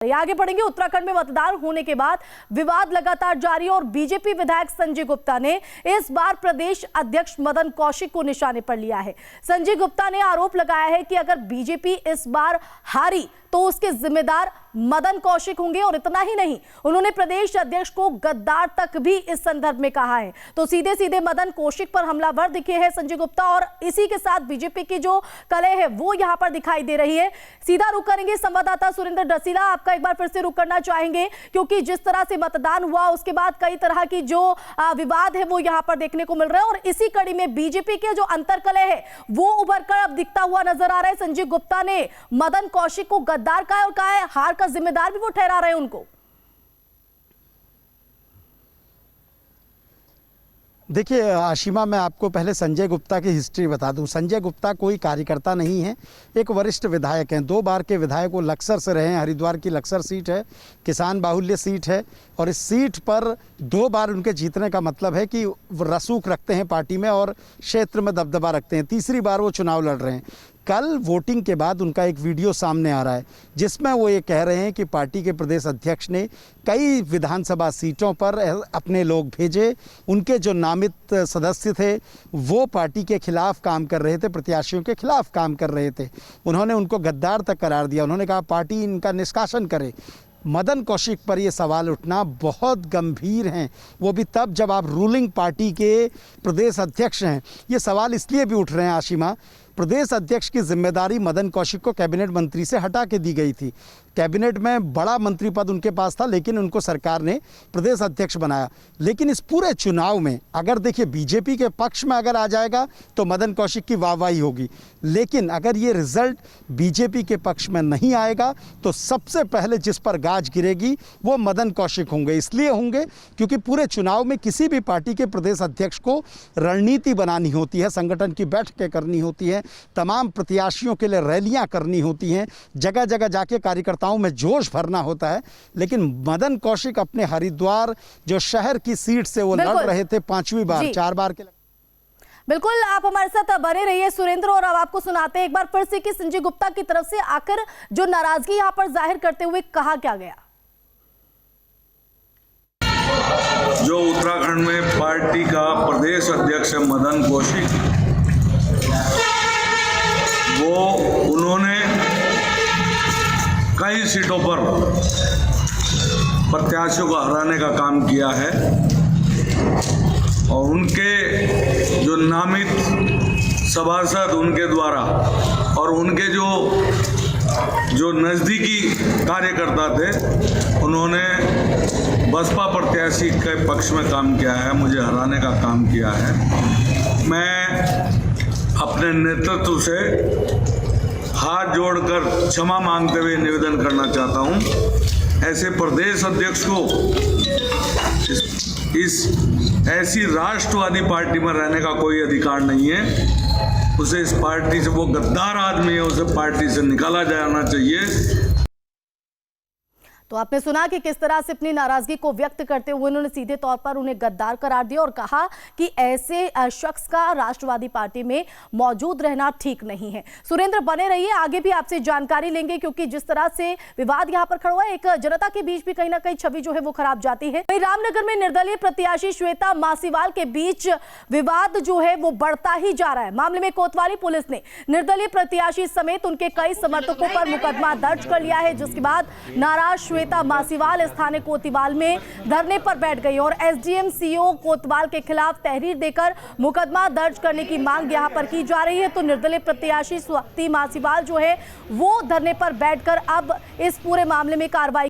आगे बढ़ेंगे। उत्तराखंड में मतदान होने के बाद विवाद लगातार जारी है और बीजेपी विधायक संजय गुप्ता ने इस बार प्रदेश अध्यक्ष मदन कौशिक को निशाने पर लिया है। संजय गुप्ता ने आरोप लगाया है कि अगर बीजेपी इस बार हारी तो उसके जिम्मेदार मदन कौशिक होंगे और इतना ही नहीं, उन्होंने प्रदेश अध्यक्ष को गद्दार तक भी इस संदर्भ में कहा है। तो सीधे सीधे मदन कौशिक पर हमलावर दिखे हैं संजय गुप्ता और इसी के साथ बीजेपी की जो कलह है वो यहां पर दिखाई दे रही है। सीधा रुख करेंगे संवाददाता सुरेंद्र डसीला, आपका एक बार फिर से रुख करना चाहेंगे क्योंकि जिस तरह से मतदान हुआ उसके बाद कई तरह की जो विवाद है वो यहां पर देखने को मिल रहा है और इसी कड़ी में बीजेपी के जो अंतरकलह है वो उभर कर अब दिखता हुआ नजर आ रहा है। संजय गुप्ता ने मदन कौशिक को गद्दार कहा और कहा है हार का जिम्मेदार भी वो ठहरा रहे हैं उनको। देखिए आशिमा, मैं आपको पहले संजय गुप्ता की हिस्ट्री बता दूं। संजय गुप्ता कोई कार्यकर्ता नहीं है, एक वरिष्ठ विधायक हैं। 2 बार के विधायक वो लक्सर से रहे हैं। हरिद्वार की लक्सर सीट है, किसान बाहुल्य सीट है और इस सीट पर 2 बार उनके जीतने का मतलब है कि रसूख रखते हैं पार्टी में और क्षेत्र में दबदबा रखते हैं। तीसरी बार वो चुनाव लड़ रहे हैं। कल वोटिंग के बाद उनका एक वीडियो सामने आ रहा है जिसमें वो ये कह रहे हैं कि पार्टी के प्रदेश अध्यक्ष ने कई विधानसभा सीटों पर अपने लोग भेजे। उनके जो नामित सदस्य थे वो पार्टी के खिलाफ काम कर रहे थे, प्रत्याशियों के खिलाफ काम कर रहे थे। उन्होंने उनको गद्दार तक करार दिया। उन्होंने कहा पार्टी इनका निष्कासन करे। मदन कौशिक पर ये सवाल उठना बहुत गंभीर हैं, वो भी तब जब आप रूलिंग पार्टी के प्रदेश अध्यक्ष हैं। ये सवाल इसलिए भी उठ रहे हैं आशिमा, प्रदेश अध्यक्ष की जिम्मेदारी मदन कौशिक को कैबिनेट मंत्री से हटा के दी गई थी। कैबिनेट में बड़ा मंत्री पद उनके पास था लेकिन उनको सरकार ने प्रदेश अध्यक्ष बनाया। लेकिन इस पूरे चुनाव में अगर देखिए बीजेपी के पक्ष में अगर आ जाएगा तो मदन कौशिक की वाहवाही होगी, लेकिन अगर ये रिजल्ट बीजेपी के पक्ष में नहीं आएगा तो सबसे पहले जिस पर गाज गिरेगी वो मदन कौशिक होंगे। इसलिए होंगे क्योंकि पूरे चुनाव में किसी भी पार्टी के प्रदेश अध्यक्ष को रणनीति बनानी होती है, संगठन की बैठकें करनी होती है, तमाम प्रत्याशियों के लिए रैलियां करनी होती हैं, जगह जगह जाके कार्यकर्ताओं में जोश भरना होता है। लेकिन मदन कौशिक अपने हरिद्वार जो शहर की सीट से वो लड़ रहे थे 5वीं बार, 4 बार के। बिल्कुल, आप हमारे साथ बने रहिए सुरेंद्र और अब आपको सुनाते हैं एक बार फिर से कि संजय गुप्ता की तरफ से आकर जो नाराजगी यहां पर जाहिर करते हुए कहा क्या गया। जो उत्तराखंड में पार्टी का प्रदेश अध्यक्ष मदन कौशिक, वो उन्होंने कई सीटों पर प्रत्याशियों को हराने का काम किया है और उनके जो नामित सभासद उनके द्वारा और उनके जो नज़दीकी कार्यकर्ता थे उन्होंने बसपा प्रत्याशी के पक्ष में काम किया है, मुझे हराने का काम किया है। मैं अपने नेतृत्व से हाथ जोड़कर क्षमा मांगते हुए निवेदन करना चाहता हूं। ऐसे प्रदेश अध्यक्ष को इस ऐसी राष्ट्रवादी पार्टी में रहने का कोई अधिकार नहीं है। उसे इस पार्टी से, वो गद्दार आदमी है, उसे पार्टी से निकाला जाना चाहिए। तो आपने सुना कि किस तरह से अपनी नाराजगी को व्यक्त करते हुए उन्होंने सीधे तौर पर उन्हें गद्दार करार दिया और कहा कि ऐसे शख्स का राष्ट्रवादी पार्टी में मौजूद रहना ठीक नहीं है। सुरेंद्र बने रहिए, आगे भी आपसे जानकारी लेंगे क्योंकि जिस तरह से विवाद यहां पर खड़ा हुआ है, एक जनता के बीच भी कहीं ना कहीं छवि जो है वो खराब जाती है। वहीं रामनगर में निर्दलीय प्रत्याशी श्वेता मासीवाल के बीच विवाद जो है वो बढ़ता ही जा रहा है। मामले में कोतवाली पुलिस ने निर्दलीय प्रत्याशी समेत उनके कई समर्थकों पर मुकदमा दर्ज कर लिया है, जिसके बाद नाराज श्वेता मासीवाल स्थानीय कोतवाल में धरने पर बैठ गई और एसडीएम सीओ कोतवाल के खिलाफ तहरीर देकर मुकदमा दर्ज करने की मांग यहां पर की जा रही है। तो निर्दलीय प्रत्याशी श्वेता मासीवाल जो है वो धरने पर बैठकर अब इस पूरे मामले में कार्रवाई